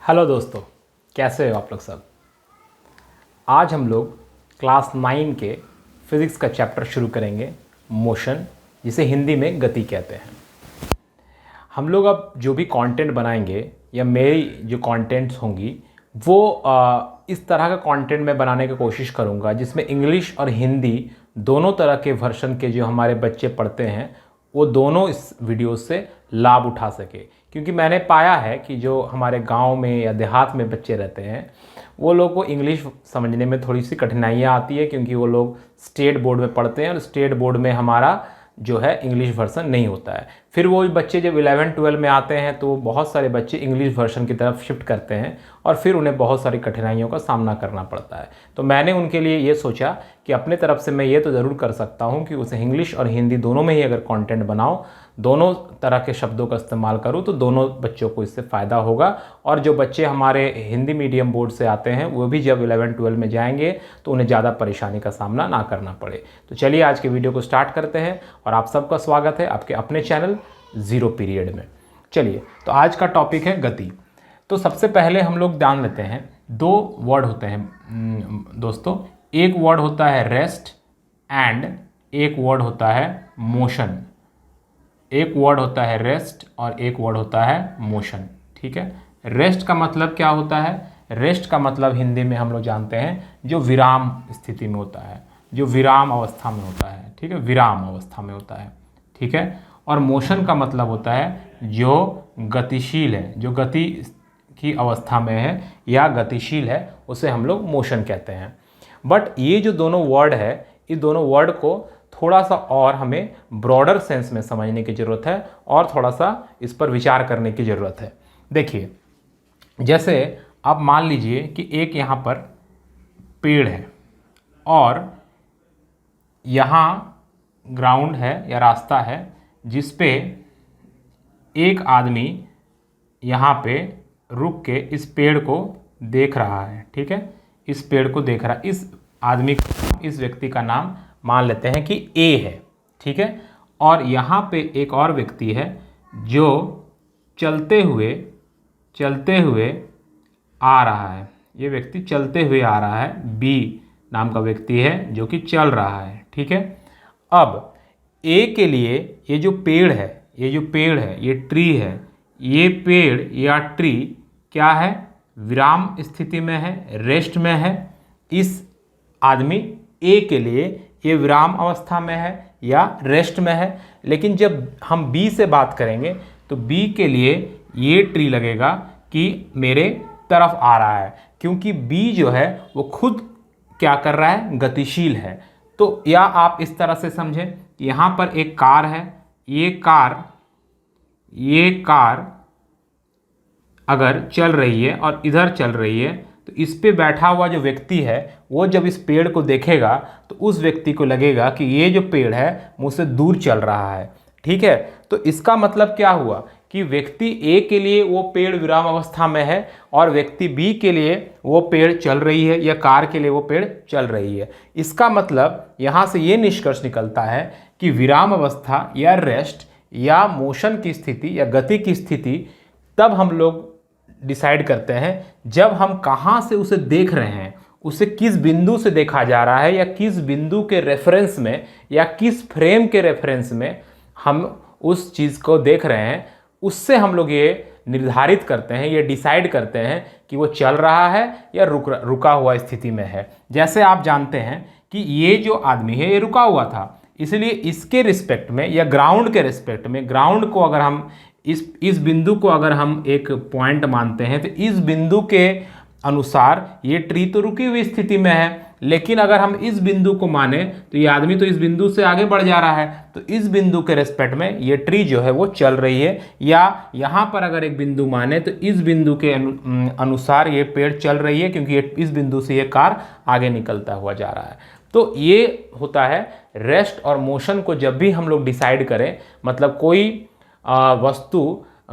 Hello दोस्तों, कैसे हो आप लोग सब। आज हम लोग क्लास 9 के फिज़िक्स का चैप्टर शुरू करेंगे, मोशन, जिसे हिंदी में गति कहते हैं। हम लोग अब जो भी कंटेंट बनाएंगे या मेरी जो कंटेंट्स होंगी वो इस तरह का कंटेंट मैं बनाने की कोशिश करूँगा जिसमें इंग्लिश और हिंदी दोनों तरह के वर्शन के जो हमारे बच्चे पढ़ते हैं वो दोनों इस वीडियो से लाभ उठा सके। क्योंकि मैंने पाया है कि जो हमारे गांव में या देहात में बच्चे रहते हैं वो लोग को इंग्लिश समझने में थोड़ी सी कठिनाइयाँ आती है, क्योंकि वो लोग स्टेट बोर्ड में पढ़ते हैं और स्टेट बोर्ड में हमारा जो है इंग्लिश वर्सन नहीं होता है। फिर वो बच्चे जब 11-12 में आते हैं तो बहुत सारे बच्चे इंग्लिश वर्सन की तरफ शिफ्ट करते हैं और फिर उन्हें बहुत सारी कठिनाइयों का सामना करना पड़ता है। तो मैंने उनके लिए ये सोचा कि अपने तरफ से मैं ये तो ज़रूर कर सकता हूँ कि उसे इंग्लिश और हिंदी दोनों में ही अगर कंटेंट बनाओ, दोनों तरह के शब्दों का इस्तेमाल करूँ तो दोनों बच्चों को इससे फ़ायदा होगा। और जो बच्चे हमारे हिंदी मीडियम बोर्ड से आते हैं वो भी जब 11-12 में जाएंगे तो उन्हें ज़्यादा परेशानी का सामना ना करना पड़े। तो चलिए आज के वीडियो को स्टार्ट करते हैं और आप सबका स्वागत है आपके अपने चैनल ज़ीरो पीरियड में। चलिए, तो आज का टॉपिक है गति। तो सबसे पहले हम लोग जान लेते हैं, दो वर्ड होते हैं दोस्तों। एक वर्ड होता है रेस्ट एंड एक वर्ड होता है मोशन। एक वर्ड होता है रेस्ट और एक वर्ड होता है मोशन। ठीक है, रेस्ट का मतलब क्या होता है? रेस्ट का मतलब हिंदी में हम लोग जानते हैं जो विराम स्थिति में होता है, जो विराम अवस्था में होता है। ठीक है, विराम अवस्था में होता है। ठीक है, और मोशन का मतलब होता है जो गतिशील है, जो गति की अवस्था में है या गतिशील है, उसे हम लोग मोशन कहते हैं। बट ये जो दोनों वर्ड है, इस दोनों वर्ड को थोड़ा सा और हमें ब्रॉडर सेंस में समझने की ज़रूरत है और थोड़ा सा इस पर विचार करने की ज़रूरत है। देखिए, जैसे आप मान लीजिए कि एक यहाँ पर पेड़ है और यहाँ ग्राउंड है या रास्ता है जिस पे एक आदमी यहाँ पे रुक के इस पेड़ को देख रहा है। ठीक है, इस पेड़ को देख रहा है। इस आदमी, इस व्यक्ति का नाम मान लेते हैं कि ए है। ठीक है, और यहाँ पे एक और व्यक्ति है जो चलते हुए आ रहा है। ये व्यक्ति चलते हुए आ रहा है, बी नाम का व्यक्ति है जो कि चल रहा है। ठीक है, अब ए के लिए ये जो पेड़ है, ये ट्री है, ये पेड़ या ट्री क्या है? विराम स्थिति में है, रेस्ट में है। इस आदमी ए के लिए ये विराम अवस्था में है या रेस्ट में है। लेकिन जब हम बी से बात करेंगे तो बी के लिए ये ट्री लगेगा कि मेरे तरफ आ रहा है, क्योंकि बी जो है वो खुद क्या कर रहा है? गतिशील है। तो या आप इस तरह से समझें कि यहाँ पर एक कार है, ये कार अगर चल रही है और इधर चल रही है तो इस पे बैठा हुआ जो व्यक्ति है वो जब इस पेड़ को देखेगा तो उस व्यक्ति को लगेगा कि ये जो पेड़ है मुझसे दूर चल रहा है। ठीक है, तो इसका मतलब क्या हुआ कि व्यक्ति ए के लिए वो पेड़ विराम अवस्था में है और व्यक्ति बी के लिए वो पेड़ चल रही है या कार के लिए वो पेड़ चल रही है। इसका मतलब यहाँ से ये निष्कर्ष निकलता है कि विराम अवस्था या रेस्ट या मोशन की स्थिति या गति की स्थिति तब हम लोग डिसाइड करते हैं जब हम कहाँ से उसे देख रहे हैं, उसे किस बिंदु से देखा जा रहा है या किस बिंदु के रेफरेंस में या किस फ्रेम के रेफरेंस में हम उस चीज़ को देख रहे हैं। उससे हम लोग ये निर्धारित करते हैं, ये डिसाइड करते हैं कि वो चल रहा है या रुका हुआ स्थिति में है। जैसे आप जानते हैं कि ये जो आदमी है ये रुका हुआ था, इसलिए इसके रिस्पेक्ट में या ग्राउंड के रिस्पेक्ट में, ग्राउंड को अगर हम इस बिंदु को अगर हम एक पॉइंट मानते हैं तो इस बिंदु के अनुसार ये ट्री तो रुकी हुई स्थिति में है। लेकिन अगर हम इस बिंदु को माने तो ये आदमी तो इस बिंदु से आगे बढ़ जा रहा है, तो इस बिंदु के रेस्पेक्ट में ये ट्री जो है वो चल रही है। या यहाँ पर अगर एक बिंदु माने तो इस बिंदु के अनुसार ये पेड़ चल रही है, क्योंकि इस बिंदु से ये कार आगे निकलता हुआ जा रहा है। तो ये होता है रेस्ट और मोशन को जब भी हम लोग डिसाइड करें, मतलब कोई वस्तु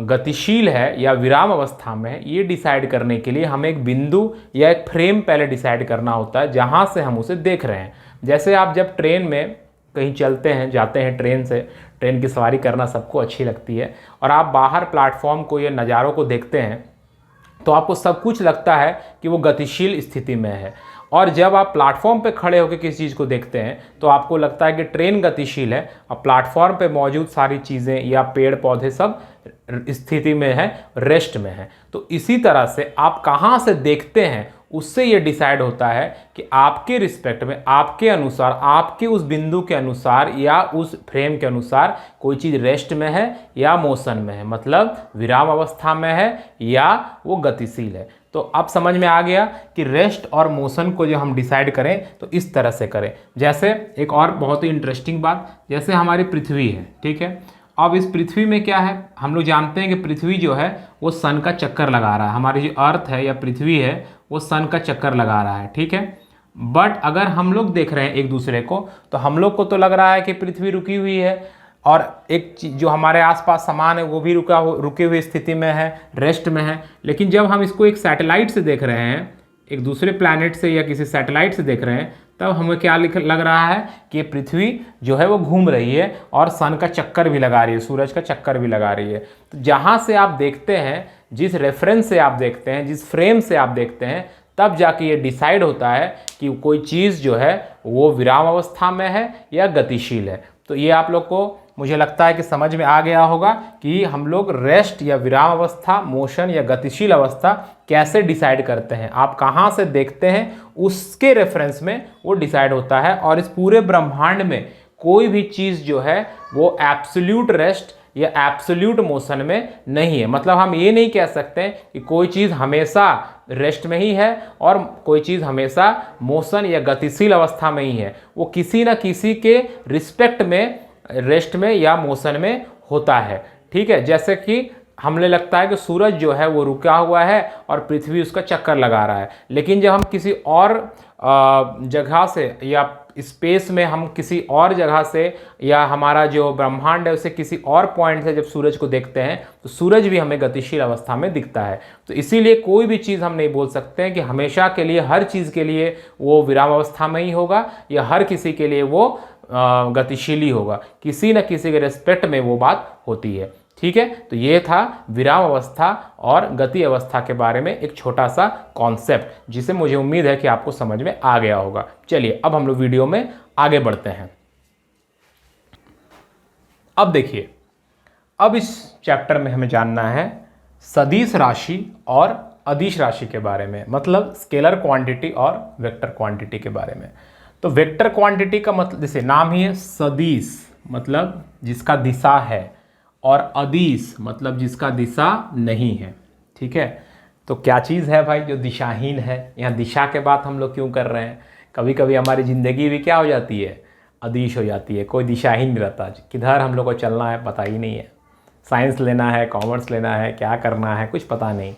गतिशील है या विराम अवस्था में है, ये डिसाइड करने के लिए हमें एक बिंदु या एक फ्रेम पहले डिसाइड करना होता है जहाँ से हम उसे देख रहे हैं। जैसे आप जब ट्रेन में कहीं चलते हैं, जाते हैं ट्रेन से, ट्रेन की सवारी करना सबको अच्छी लगती है, और आप बाहर प्लेटफॉर्म को या नज़ारों को देखते हैं तो आपको सब कुछ लगता है कि वो गतिशील स्थिति में है। और जब आप प्लेटफॉर्म पे खड़े होकर किसी चीज़ को देखते हैं तो आपको लगता है कि ट्रेन गतिशील है और प्लेटफॉर्म पे मौजूद सारी चीज़ें या पेड़ पौधे सब स्थिति में है, रेस्ट में है। तो इसी तरह से आप कहाँ से देखते हैं उससे ये डिसाइड होता है कि आपके रिस्पेक्ट में, आपके अनुसार, आपके उस बिंदु के अनुसार या उस फ्रेम के अनुसार कोई चीज़ रेस्ट में है या मोशन में है, मतलब विराम अवस्था में है या वो गतिशील है। तो अब समझ में आ गया कि रेस्ट और मोशन को जो हम डिसाइड करें तो इस तरह से करें। जैसे एक और बहुत ही इंटरेस्टिंग बात, जैसे हमारी पृथ्वी है, ठीक है। अब इस पृथ्वी में क्या है, हम लोग जानते हैं कि पृथ्वी जो है वो सन का चक्कर लगा रहा है। हमारी जो अर्थ है या पृथ्वी है वो सन का चक्कर लगा रहा है, ठीक है। बट अगर हम लोग देख रहे हैं एक दूसरे को तो हम लोग को तो लग रहा है कि पृथ्वी रुकी हुई है और एक चीज जो हमारे आसपास सामान है वो भी रुके हुए स्थिति में है, रेस्ट में है। लेकिन जब हम इसको एक सैटेलाइट से देख रहे हैं, एक दूसरे प्लैनेट से या किसी सैटेलाइट से देख रहे हैं, तब हमें क्या लग रहा है कि पृथ्वी जो है वो घूम रही है और सन का चक्कर भी लगा रही है, सूरज का चक्कर भी लगा रही है। तो जहाँ से आप देखते हैं, जिस रेफरेंस से आप देखते हैं, जिस फ्रेम से आप देखते हैं, तब जाके ये डिसाइड होता है कि कोई चीज़ जो है वो विराम अवस्था में है या गतिशील है। तो ये आप लोग को मुझे लगता है कि समझ में आ गया होगा कि हम लोग रेस्ट या विराम अवस्था, मोशन या गतिशील अवस्था कैसे डिसाइड करते हैं। आप कहाँ से देखते हैं उसके रेफरेंस में वो डिसाइड होता है। और इस पूरे ब्रह्मांड में कोई भी चीज़ जो है वो एब्सोल्यूट रेस्ट या एब्सोल्यूट मोशन में नहीं है। मतलब हम ये नहीं कह सकते कि कोई चीज़ हमेशा रेस्ट में ही है और कोई चीज़ हमेशा मोशन या गतिशील अवस्था में ही है। वो किसी न किसी के रिस्पेक्ट में, रेस्ट में या मोशन में होता है, ठीक है। जैसे कि हमें लगता है कि सूरज जो है वो रुका हुआ है और पृथ्वी उसका चक्कर लगा रहा है। लेकिन जब हम किसी और जगह से या स्पेस में, हम किसी और जगह से या हमारा जो ब्रह्मांड है उसे किसी और पॉइंट से जब सूरज को देखते हैं तो सूरज भी हमें गतिशील अवस्था में दिखता है। तो इसीलिए कोई भी चीज़ हम नहीं बोल सकते हैं कि हमेशा के लिए, हर चीज़ के लिए वो विराम अवस्था में ही होगा या हर किसी के लिए वो गतिशील ही होगा। किसी न किसी के रिस्पेक्ट में वो बात होती है, ठीक है। तो ये था विराम अवस्था और गति अवस्था के बारे में एक छोटा सा कॉन्सेप्ट, जिसे मुझे उम्मीद है कि आपको समझ में आ गया होगा। चलिए अब हम लोग वीडियो में आगे बढ़ते हैं। अब देखिए, अब इस चैप्टर में हमें जानना है सदिश राशि और अदिश राशि के बारे में, मतलब स्केलर क्वांटिटी और वेक्टर क्वांटिटी के बारे में। तो वेक्टर क्वांटिटी का मतलब, जैसे नाम ही है सदिश, मतलब जिसका दिशा है, और अदिश मतलब जिसका दिशा नहीं है, ठीक है। तो क्या चीज़ है भाई जो दिशाहीन है? यहाँ दिशा के बात हम लोग क्यों कर रहे हैं? कभी कभी हमारी ज़िंदगी भी क्या हो जाती है, अदिश हो जाती है। कोई दिशाहीन नहीं रहता, किधर हम लोग को चलना है पता ही नहीं है। साइंस लेना है, कॉमर्स लेना है, क्या करना है कुछ पता नहीं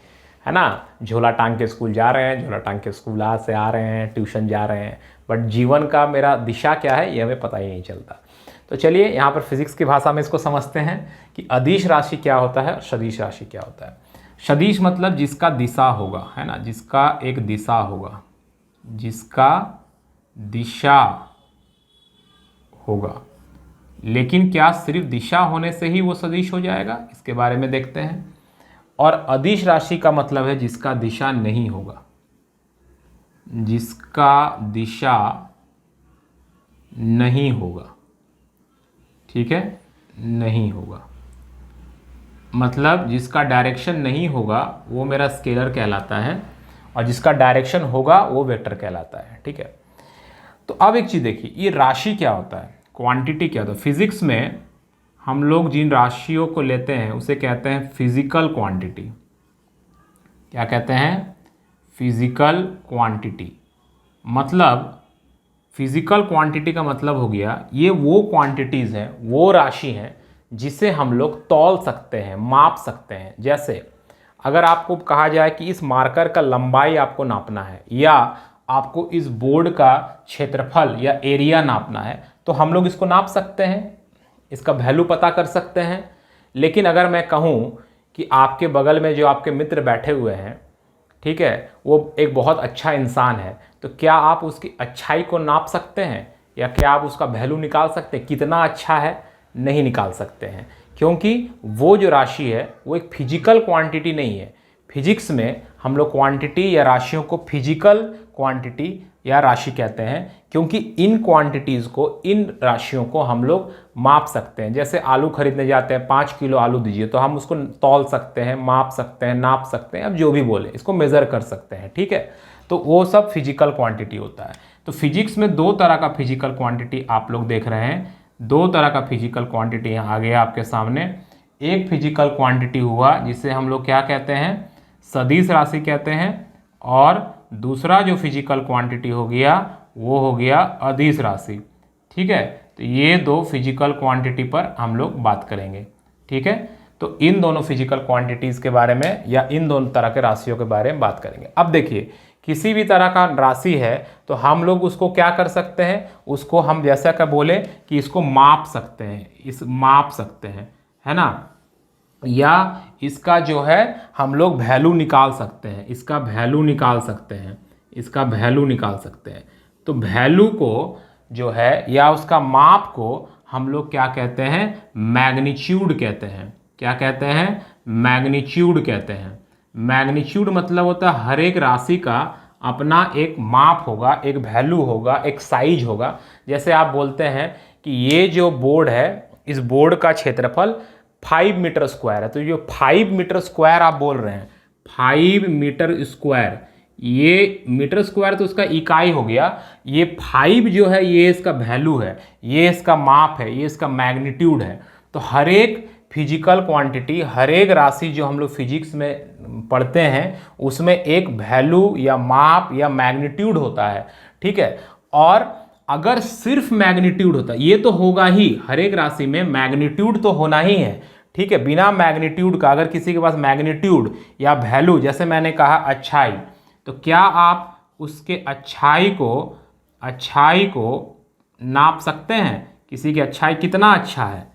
है ना। झोला टांग के स्कूल जा रहे हैं, झोला टांग के स्कूल से आ रहे हैं, ट्यूशन जा रहे हैं, बट जीवन का मेरा दिशा क्या है ये हमें पता ही नहीं चलता। तो चलिए यहाँ पर फिजिक्स की भाषा में इसको समझते हैं कि अदिश राशि क्या होता है और सदिश राशि क्या होता है। सदिश मतलब जिसका दिशा होगा, है ना, जिसका एक दिशा होगा, जिसका दिशा होगा। लेकिन क्या सिर्फ दिशा होने से ही वो सदिश हो जाएगा? इसके बारे में देखते हैं। और अदिश राशि का मतलब है जिसका दिशा नहीं होगा, जिसका दिशा नहीं होगा, ठीक है, नहीं होगा मतलब जिसका डायरेक्शन नहीं होगा वो मेरा स्केलर कहलाता है, और जिसका डायरेक्शन होगा वो वेक्टर कहलाता है, ठीक है। तो अब एक चीज़ देखिए, ये राशि क्या होता है, क्वांटिटी क्या होता है। फिजिक्स में हम लोग जिन राशियों को लेते हैं उसे कहते हैं फिजिकल क्वांटिटी। क्या कहते हैं? Physical quantity. मतलब फिजिकल क्वांटिटी का मतलब हो गया ये वो क्वांटिटीज़ हैं, वो राशि हैं जिसे हम लोग तौल सकते हैं, माप सकते हैं। जैसे अगर आपको कहा जाए कि इस मार्कर का लंबाई आपको नापना है या आपको इस बोर्ड का क्षेत्रफल या एरिया नापना है, तो हम लोग इसको नाप सकते हैं, इसका वैल्यू पता कर सकते हैं। लेकिन अगर मैं कहूँ कि आपके बगल में जो आपके मित्र बैठे हुए हैं, ठीक है, वो एक बहुत अच्छा इंसान है, तो क्या आप उसकी अच्छाई को नाप सकते हैं या क्या आप उसका वैल्यू निकाल सकते हैं कितना अच्छा है? नहीं निकाल सकते हैं, क्योंकि वो जो राशि है वो एक फिजिकल क्वांटिटी नहीं है। फिजिक्स में हम लोग क्वांटिटी या राशियों को फिजिकल क्वांटिटी या राशि कहते हैं, क्योंकि इन क्वांटिटीज़ को, इन राशियों को हम लोग माप सकते हैं। जैसे आलू खरीदने जाते हैं, 5 किलो आलू दीजिए, तो हम उसको तौल सकते हैं, माप सकते हैं, नाप सकते हैं, अब जो भी बोले, इसको मेज़र कर सकते हैं, ठीक है। तो वो सब फिजिकल क्वांटिटी होता है। तो फिजिक्स में 2 तरह का फिजिकल क्वांटिटी आप लोग देख रहे हैं, 2 तरह का फिजिकल क्वांटिटी यहाँ आ गया आपके सामने। एक फिजिकल क्वांटिटी हुआ जिसे हम लोग क्या कहते हैं, सदिश राशि कहते हैं, और दूसरा जो फिजिकल क्वांटिटी हो गया वो हो गया अदिश राशि, ठीक है। तो ये 2 फिजिकल क्वांटिटी पर हम लोग बात करेंगे, ठीक है। तो इन दोनों फिजिकल क्वांटिटीज़ के बारे में या इन दोनों तरह के राशियों के बारे में बात करेंगे। अब देखिए, किसी भी तरह का राशि है तो हम लोग उसको क्या कर सकते हैं, उसको हम जैसा कि बोले कि इसको माप सकते हैं, माप सकते हैं, है ना, या इसका जो है हम लोग वैल्यू निकाल सकते हैं, इसका वैल्यू निकाल सकते हैं, इसका वैल्यू निकाल सकते हैं। तो वैल्यू को जो है या उसका माप को हम लोग क्या कहते हैं, मैग्नीट्यूड कहते हैं। क्या कहते हैं, मैग्नीट्यूड कहते हैं। मैग्नीट्यूड मतलब होता है हर एक राशि का अपना एक माप होगा, एक वैल्यू होगा, एक साइज होगा। जैसे आप बोलते हैं कि ये जो बोर्ड है, इस बोर्ड का क्षेत्रफल 5 मीटर स्क्वायर है, तो जो 5 मीटर स्क्वायर आप बोल रहे हैं, 5 मीटर स्क्वायर, ये मीटर स्क्वायर तो उसका इकाई हो गया, ये 5 जो है ये इसका वैल्यू है, ये इसका माप है, ये इसका मैग्नीट्यूड है। तो हर एक फिजिकल क्वांटिटी, हर एक राशि जो हम लोग फिजिक्स में पढ़ते हैं उसमें एक वैल्यू या माप या मैग्नीट्यूड होता है, ठीक है। और अगर सिर्फ मैग्नीट्यूड होता, ये तो होगा ही, हर एक राशि में मैग्नीट्यूड तो होना ही है, ठीक है। बिना मैग्नीट्यूड का अगर किसी के पास मैग्नीट्यूड या वैल्यू, जैसे मैंने कहा अच्छाई, तो क्या आप उसके अच्छाई को नाप सकते हैं, किसी की अच्छाई कितना अच्छा है,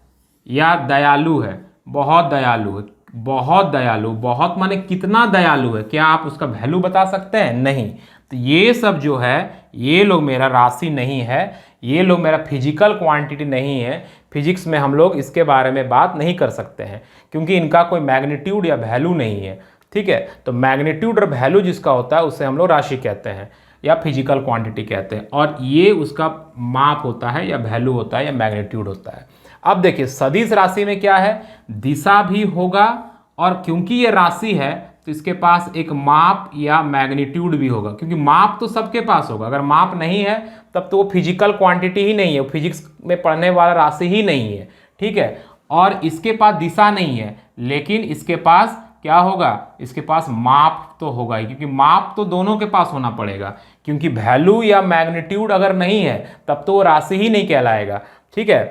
या दयालु है, बहुत दयालु है, बहुत दयालु, बहुत माने कितना दयालु है, क्या आप उसका वैल्यू बता सकते हैं? नहीं। तो ये सब जो है, ये लोग मेरा राशि नहीं है, ये लोग मेरा फिजिकल क्वांटिटी नहीं है। फिजिक्स में हम लोग इसके बारे में बात नहीं कर सकते हैं क्योंकि इनका कोई मैग्नीट्यूड या वैल्यू नहीं है, ठीक है। तो मैग्नीट्यूड और वैल्यू जिसका होता है उसे हम लोग राशि कहते हैं या फिजिकल क्वांटिटी कहते हैं, और ये उसका माप होता है या वैल्यू होता है या मैग्नीट्यूड होता है। अब देखिए, सदिश राशि में क्या है, दिशा भी होगा, और क्योंकि ये राशि है तो इसके पास एक माप या मैग्नीट्यूड भी होगा, क्योंकि माप तो सबके पास होगा। अगर माप नहीं है तब तो वो फिजिकल क्वांटिटी ही नहीं है, वो फिजिक्स में पढ़ने वाला राशि ही नहीं है, ठीक है। और इसके पास दिशा नहीं है, लेकिन इसके पास क्या होगा, इसके पास माप तो होगा ही, क्योंकि माप तो दोनों के पास होना पड़ेगा, क्योंकि वैल्यू या मैग्नीट्यूड अगर नहीं है तब तो वो राशि ही नहीं कहलाएगा, ठीक है।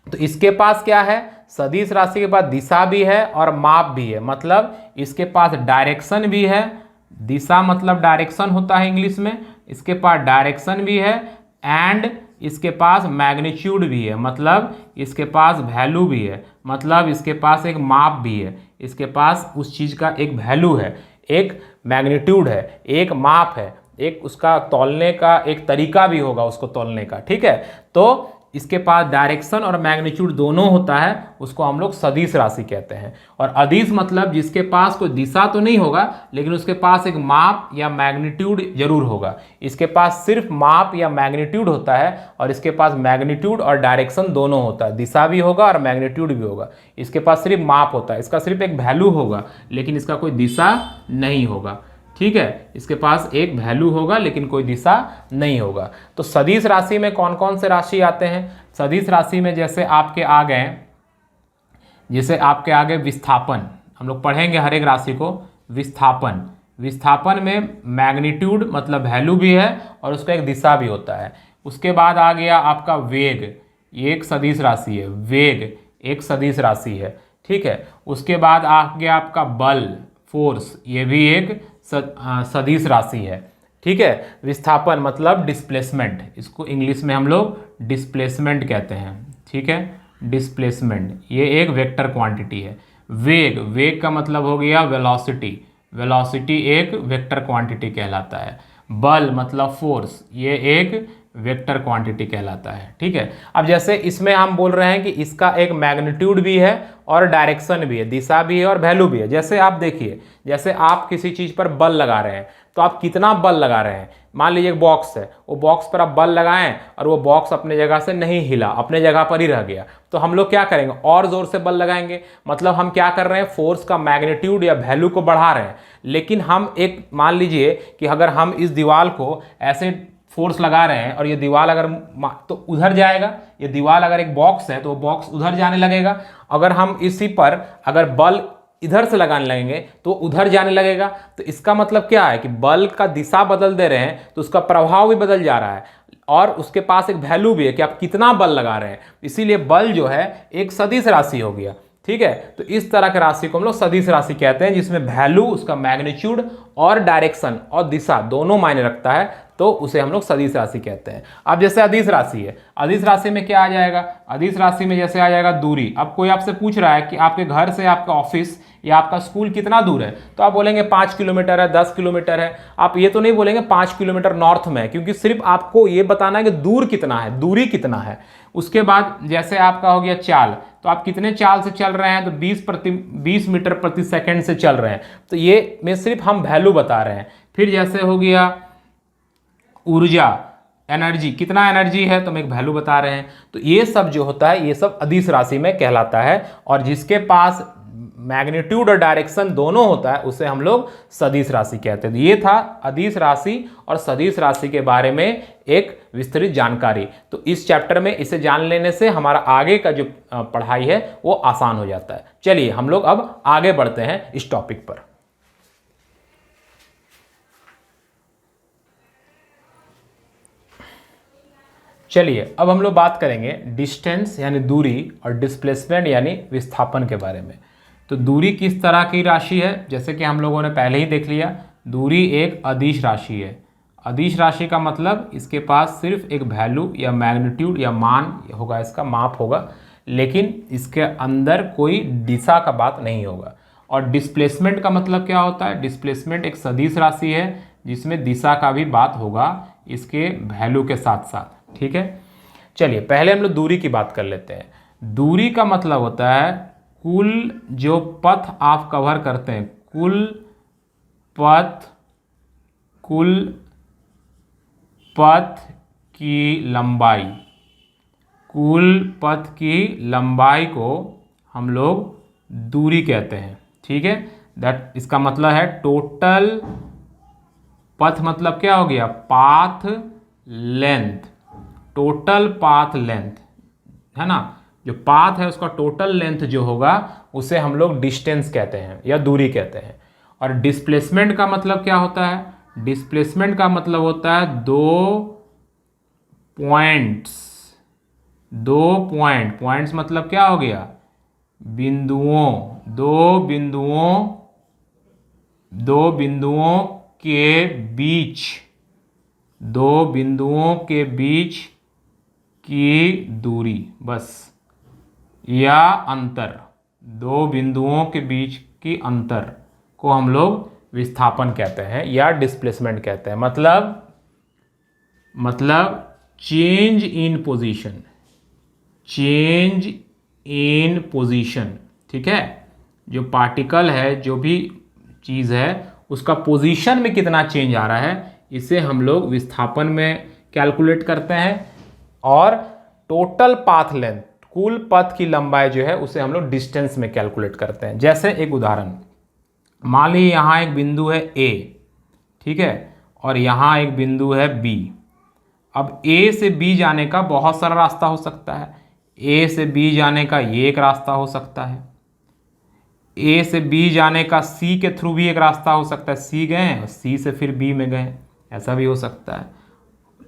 तो इसके पास क्या है, सदिश राशि के पास दिशा भी है और माप भी है, मतलब इसके पास डायरेक्शन भी है। दिशा मतलब डायरेक्शन होता है इंग्लिश में, इसके पास डायरेक्शन भी है, एंड इसके पास मैग्नीट्यूड भी है, मतलब इसके पास वैल्यू भी है, मतलब इसके पास एक माप भी है, इसके पास उस चीज़ का एक वैल्यू है, एक मैग्नीट्यूड है, एक माप है, एक उसका तौलने का एक तरीका भी होगा उसको तौलने का, ठीक है। तो इसके पास डायरेक्शन और मैग्नीट्यूड दोनों होता है, उसको हम लोग सदिश राशि कहते हैं। और अदिश मतलब जिसके पास कोई दिशा तो नहीं होगा लेकिन उसके पास एक माप या मैग्नीट्यूड जरूर होगा। इसके पास सिर्फ माप या मैग्नीट्यूड होता है और इसके पास मैग्नीट्यूड और डायरेक्शन दोनों होता है, दिशा भी होगा और मैग्नीट्यूड भी होगा। इसके पास सिर्फ माप होता है, इसका सिर्फ एक वैल्यू होगा लेकिन इसका कोई दिशा नहीं होगा, ठीक है। इसके पास एक वैल्यू होगा लेकिन कोई दिशा नहीं होगा। तो सदिश राशि में कौन कौन से राशि आते हैं, सदिश राशि में जैसे आपके आ गए विस्थापन, हम लोग पढ़ेंगे हर एक राशि को। विस्थापन में मैग्नीट्यूड मतलब वैल्यू भी है और उसका एक दिशा भी होता है। उसके बाद आ गया आपका वेग, ये एक सदिश राशि है, वेग एक सदिश राशि है, ठीक है। उसके बाद आ गया आपका बल, फोर्स, ये भी एक सदिश राशि है, ठीक है। विस्थापन मतलब डिस्प्लेसमेंट, इसको इंग्लिश में हम लोग डिस्प्लेसमेंट कहते हैं, ठीक है, डिस्प्लेसमेंट, ये एक वेक्टर क्वांटिटी है। वेग का मतलब हो गया वेलोसिटी एक वेक्टर क्वांटिटी कहलाता है। बल मतलब फोर्स, ये एक वेक्टर क्वांटिटी कहलाता है। ठीक है, अब जैसे इसमें हम बोल रहे हैं कि इसका एक मैग्नीट्यूड भी है और डायरेक्शन भी है, दिशा भी है और वैल्यू भी है। जैसे आप देखिए, जैसे आप किसी चीज़ पर बल लगा रहे हैं तो आप कितना बल लगा रहे हैं। मान लीजिए एक बॉक्स है, वो बॉक्स पर आप बल लगाएं और वो बॉक्स अपने जगह से नहीं हिला, अपने जगह पर ही रह गया, तो हम लोग क्या करेंगे, और जोर से बल लगाएंगे। मतलब हम क्या कर रहे हैं, फोर्स का मैग्नीट्यूड या वैल्यू को बढ़ा रहे हैं। लेकिन हम एक मान लीजिए कि अगर हम इस दीवार को ऐसे फोर्स लगा रहे हैं और ये दीवार अगर तो उधर जाएगा, ये दीवार अगर एक बॉक्स है तो वो बॉक्स उधर जाने लगेगा। अगर हम इसी पर अगर बल इधर से लगाने लगेंगे तो उधर जाने लगेगा। तो इसका मतलब क्या है कि बल का दिशा बदल दे रहे हैं तो उसका प्रभाव भी बदल जा रहा है और उसके पास एक वैल्यू भी है कि आप कितना बल लगा रहे हैं। इसीलिए बल जो है एक सदिश राशि हो गया। ठीक है, तो इस तरह की राशि को हम लोग सदिश राशि कहते हैं, जिसमें वैल्यू, उसका मैग्नीट्यूड और डायरेक्शन और दिशा दोनों मायने रखता है, तो उसे हम लोग सदिश राशि कहते हैं। अब जैसे अदिश राशि है, अदिश राशि में क्या आ जाएगा, अदिश राशि में जैसे आ जाएगा दूरी। अब कोई आपसे पूछ रहा है कि आपके घर से आपका ऑफिस या आपका स्कूल कितना दूर है, तो आप बोलेंगे 5 किलोमीटर है, 10 किलोमीटर है। आप ये तो नहीं बोलेंगे 5 किलोमीटर नॉर्थ में, क्योंकि सिर्फ आपको ये बताना है कि दूर कितना है, दूरी कितना है। उसके बाद जैसे आपका हो गया चाल, तो आप कितने चाल से चल रहे हैं, तो 20 मीटर प्रति सेकंड से चल रहे हैं। तो ये में सिर्फ हम वैल्यू बता रहे हैं। फिर जैसे हो गया ऊर्जा, एनर्जी, कितना एनर्जी है तो हम एक वैल्यू बता रहे हैं। तो ये सब जो होता है ये सब अदिश राशि में कहलाता है, और जिसके पास मैग्नीट्यूड और डायरेक्शन दोनों होता है उसे हम लोग सदिश राशि कहते हैं। ये था अदिश राशि और सदिश राशि के बारे में एक विस्तृत जानकारी। तो इस चैप्टर में इसे जान लेने से हमारा आगे का जो पढ़ाई है वो आसान हो जाता है। चलिए हम लोग अब आगे बढ़ते हैं इस टॉपिक पर। चलिए अब हम लोग बात करेंगे डिस्टेंस यानी दूरी और डिस्प्लेसमेंट यानी विस्थापन के बारे में। तो दूरी किस तरह की राशि है, जैसे कि हम लोगों ने पहले ही देख लिया, दूरी एक अदिश राशि है। अदिश राशि का मतलब इसके पास सिर्फ एक वैल्यू या मैग्नीट्यूड या मान होगा, इसका माप होगा, लेकिन इसके अंदर कोई दिशा का बात नहीं होगा। और डिस्प्लेसमेंट का मतलब क्या होता है, डिस्प्लेसमेंट एक सदिश राशि है जिसमें दिशा का भी बात होगा इसके वैल्यू के साथ साथ। ठीक है, चलिए पहले हम लोग दूरी की बात कर लेते हैं। दूरी का मतलब होता है कुल जो पथ आप कवर करते हैं, कुल पथ की लंबाई, कुल पथ की लंबाई को हम लोग दूरी कहते हैं। ठीक है, दैट इसका मतलब है टोटल पथ, मतलब क्या हो गया, path length, total path length है ना। जो पाथ है उसका टोटल लेंथ जो होगा उसे हम लोग डिस्टेंस कहते हैं या दूरी कहते हैं। और डिस्प्लेसमेंट का मतलब क्या होता है, डिस्प्लेसमेंट का मतलब होता है दो पॉइंट्स मतलब क्या हो गया, बिंदुओं, दो बिंदुओं के बीच, दो बिंदुओं के बीच की दूरी बस, या अंतर, दो बिंदुओं के बीच की अंतर को हम लोग विस्थापन कहते हैं या डिस्प्लेसमेंट कहते हैं। मतलब चेंज इन पोजीशन। ठीक है, जो पार्टिकल है, जो भी चीज़ है, उसका पोजीशन में कितना चेंज आ रहा है, इसे हम लोग विस्थापन में कैलकुलेट करते हैं। और टोटल पाथ लेंथ, कुल पथ की लंबाई जो है उसे हम लोग डिस्टेंस में कैलकुलेट करते हैं। जैसे एक उदाहरण, मान लीजिए यहाँ एक बिंदु है A, ठीक है, और यहाँ एक बिंदु है B। अब A से B जाने का बहुत सारा रास्ता हो सकता है। A से B जाने का ये एक रास्ता हो सकता है, A से B जाने का C के थ्रू भी एक रास्ता हो सकता है, C गए और C से फिर B में गए, ऐसा भी हो सकता है।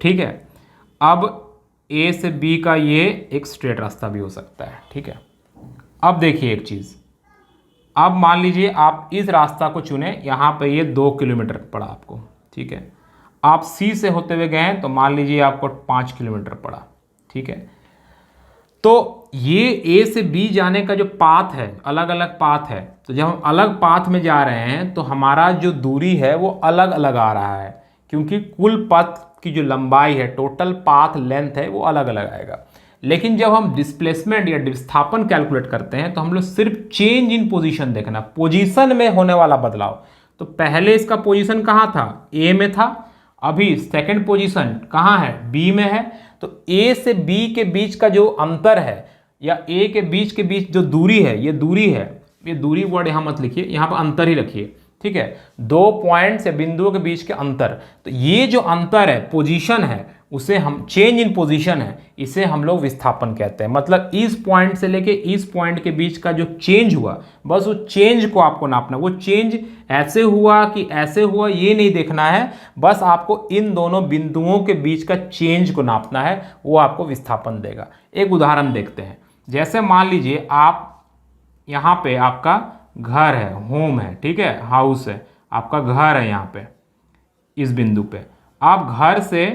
ठीक है, अब A से B का ये एक स्ट्रेट रास्ता भी हो सकता है। ठीक है, अब देखिए एक चीज़, अब मान लीजिए आप इस रास्ता को चुने, यहाँ पे ये 2 किलोमीटर पड़ा आपको। ठीक है, आप C से होते हुए गए तो मान लीजिए आपको 5 किलोमीटर पड़ा। ठीक है, तो ये A से B जाने का जो पाथ है, अलग अलग पाथ है, तो जब हम अलग पाथ में जा रहे हैं तो हमारा जो दूरी है वो अलग अलग आ रहा है, क्योंकि कुल पथ की जो लंबाई है, टोटल पाथ लेंथ है, वो अलग अलग आएगा। लेकिन जब हम डिस्प्लेसमेंट या विस्थापन कैलकुलेट करते हैं तो हम लोग सिर्फ चेंज इन पोजीशन देखना, पोजीशन में होने वाला बदलाव। तो पहले इसका पोजीशन कहाँ था, ए में था, अभी सेकंड पोजीशन कहाँ है, बी में है। तो ए से बी के बीच का जो अंतर है या ए के बीच जो दूरी है, ये दूरी है, ये दूरी वर्ड यहाँ मत लिखिए, यहाँ पर अंतर ही रखिए, ठीक है। 2 पॉइंट्स या बिंदुओं के बीच के अंतर, तो ये जो अंतर है, पोजीशन है, उसे हम चेंज इन पोजीशन है, इसे हम लोग विस्थापन कहते हैं। मतलब इस पॉइंट से लेके इस पॉइंट के बीच का जो चेंज हुआ, बस उस चेंज को आपको नापना। वो चेंज ऐसे हुआ कि ऐसे हुआ ये नहीं देखना है, बस आपको इन दोनों बिंदुओं के बीच का चेंज को नापना है, वो आपको विस्थापन देगा। एक उदाहरण देखते हैं। जैसे मान लीजिए आप यहाँ पे आपका घर है, होम है, ठीक है, हाउस है, आपका घर है यहाँ पे, इस बिंदु पे आप घर से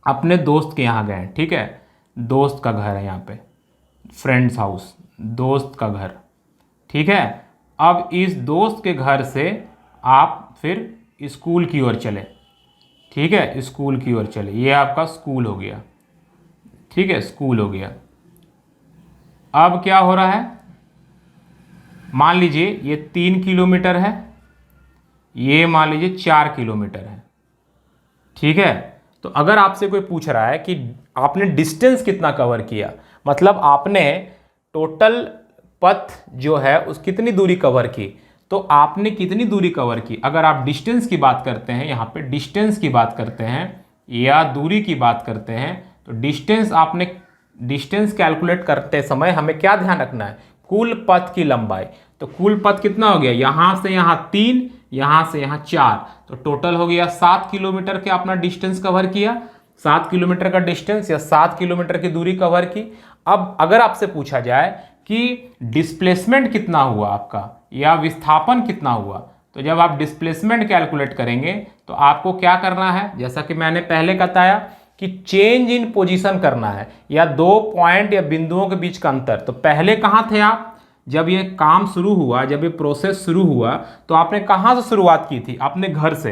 अपने दोस्त के यहाँ गए, ठीक है, दोस्त का घर है यहाँ पे, फ्रेंड्स हाउस, दोस्त का घर, ठीक है। अब इस दोस्त के घर से आप फिर स्कूल की ओर चले, ठीक है, स्कूल की ओर चले, ये आपका स्कूल हो गया, ठीक है, स्कूल हो गया। अब क्या हो रहा है, मान लीजिए ये 3 किलोमीटर है, ये मान लीजिए 4 किलोमीटर है, ठीक है। तो अगर आपसे कोई पूछ रहा है कि आपने डिस्टेंस कितना कवर किया, मतलब आपने टोटल पथ जो है उस कितनी दूरी कवर की, तो आपने कितनी दूरी कवर की, अगर आप डिस्टेंस की बात करते हैं, यहाँ पे डिस्टेंस की बात करते हैं या दूरी की बात करते हैं, तो डिस्टेंस कैलकुलेट करते समय हमें क्या ध्यान रखना है, कुल पथ की लंबाई। तो कुल पथ कितना हो गया, यहाँ से यहाँ 3, यहाँ से यहाँ 4, तो टोटल हो गया 7 किलोमीटर के अपना डिस्टेंस कवर किया, 7 किलोमीटर का डिस्टेंस या 7 किलोमीटर की दूरी कवर की। अब अगर आपसे पूछा जाए कि डिस्प्लेसमेंट कितना हुआ आपका या विस्थापन कितना हुआ, तो जब आप डिस्प्लेसमेंट कैलकुलेट करेंगे तो आपको क्या करना है, जैसा कि मैंने पहले बताया कि चेंज इन पोजीशन करना है या 2 पॉइंट या बिंदुओं के बीच का अंतर। तो पहले कहाँ थे आप, जब ये काम शुरू हुआ, जब ये प्रोसेस शुरू हुआ, तो आपने कहाँ से शुरुआत की थी, अपने घर से।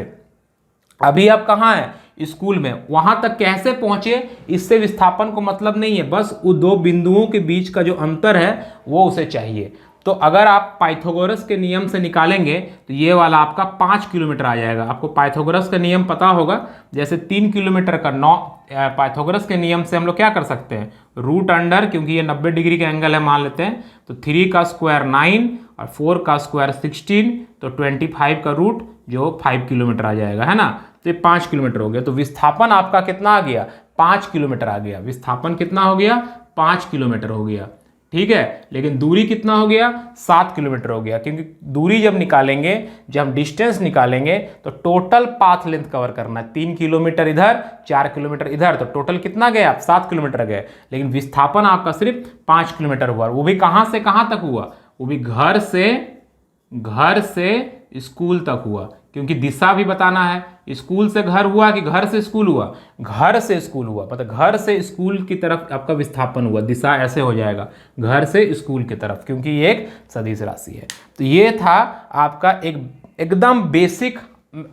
अभी आप कहाँ हैं, स्कूल में, वहां तक कैसे पहुंचे, इससे विस्थापन को मतलब नहीं है, बस उन 2 बिंदुओं के बीच का जो अंतर है वो उसे चाहिए। तो अगर आप पाइथागोरस के नियम से निकालेंगे तो ये वाला आपका 5 किलोमीटर आ जाएगा। आपको पाइथागोरस का नियम पता होगा, जैसे 3 किलोमीटर का 9, पाइथागोरस के नियम से हम लोग क्या कर सकते हैं, रूट अंडर, क्योंकि ये 90 डिग्री का एंगल है मान लेते हैं, तो 3 का स्क्वायर 9 और 4 का स्क्वायर 16, तो 25 का रूट जो 5 किलोमीटर आ जाएगा, है ना। तो ये 5 किलोमीटर हो गया। तो विस्थापन आपका कितना आ गया, 5 किलोमीटर आ गया। विस्थापन कितना हो गया, 5 किलोमीटर हो गया, ठीक है। लेकिन दूरी कितना हो गया, 7 किलोमीटर हो गया, क्योंकि दूरी जब निकालेंगे, जब हम डिस्टेंस निकालेंगे तो टोटल पाथ लेंथ कवर करना है। 3 किलोमीटर इधर, 4 किलोमीटर इधर, तो टोटल कितना गया, आप 7 किलोमीटर गए। लेकिन विस्थापन आपका सिर्फ 5 किलोमीटर हुआ, वो भी कहाँ से कहाँ तक हुआ, वो भी घर से स्कूल तक हुआ, क्योंकि दिशा भी बताना है। स्कूल से घर हुआ कि घर से स्कूल हुआ, घर से स्कूल हुआ, मतलब घर से स्कूल की तरफ आपका विस्थापन हुआ। दिशा ऐसे हो जाएगा, घर से स्कूल की तरफ, क्योंकि ये एक सदिश राशि है। तो ये था आपका एकदम बेसिक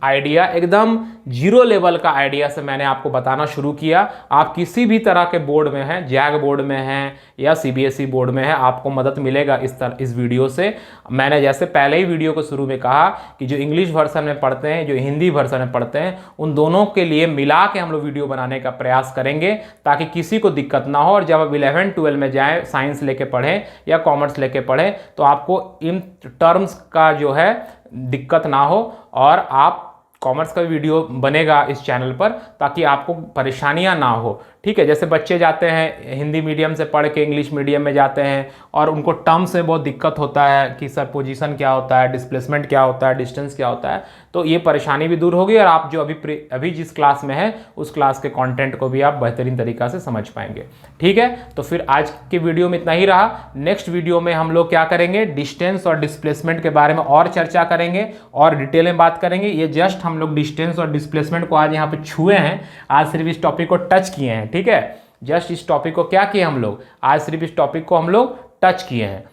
आइडिया, एकदम जीरो लेवल का आइडिया से मैंने आपको बताना शुरू किया। आप किसी भी तरह के बोर्ड में हैं, जैग बोर्ड में हैं या सीबीएसई बोर्ड में है, आपको मदद मिलेगा इस वीडियो से। मैंने जैसे पहले ही वीडियो को शुरू में कहा कि जो इंग्लिश वर्जन में पढ़ते हैं, जो हिंदी वर्जन में पढ़ते हैं, उन दोनों के लिए मिला के हम लोग वीडियो बनाने का प्रयास करेंगे, ताकि किसी को दिक्कत ना हो। और जब आप 11-12 में जाएँ, साइंस लेके पढ़ें या कॉमर्स लेके पढ़ें, तो आपको इन टर्म्स का जो है दिक्कत ना हो, और आप कॉमर्स का वीडियो बनेगा इस चैनल पर, ताकि आपको परेशानियां ना हो, ठीक है। जैसे बच्चे जाते हैं हिंदी मीडियम से पढ़ के इंग्लिश मीडियम में जाते हैं, और उनको टर्म से बहुत दिक्कत होता है कि सर पोजीशन क्या होता है, डिस्प्लेसमेंट क्या होता है, डिस्टेंस क्या होता है, तो ये परेशानी भी दूर होगी, और आप जो अभी जिस क्लास में है उस क्लास के कंटेंट को भी आप बेहतरीन तरीक़ा से समझ पाएंगे, ठीक है। तो फिर आज के वीडियो में इतना ही रहा। नेक्स्ट वीडियो में हम लोग क्या करेंगे, डिस्टेंस और डिस्प्लेसमेंट के बारे में और चर्चा करेंगे और डिटेल में बात करेंगे। ये जस्ट हम लोग डिस्टेंस और डिस्प्लेसमेंट को आज यहाँ पे छुए हैं, आज सिर्फ इस टॉपिक को टच किए हैं, ठीक है। जस्ट इस टॉपिक को क्या किए हम लोग, आज सिर्फ इस टॉपिक को हम लोग टच किए हैं।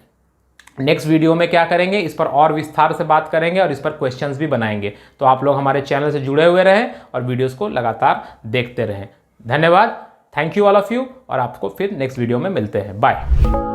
नेक्स्ट वीडियो में क्या करेंगे, इस पर और विस्तार से बात करेंगे और इस पर क्वेश्चंस भी बनाएंगे। तो आप लोग हमारे चैनल से जुड़े हुए रहें और वीडियोस को लगातार देखते रहें। धन्यवाद, thank you all of you, और आपको फिर नेक्स्ट वीडियो में मिलते हैं। बाय।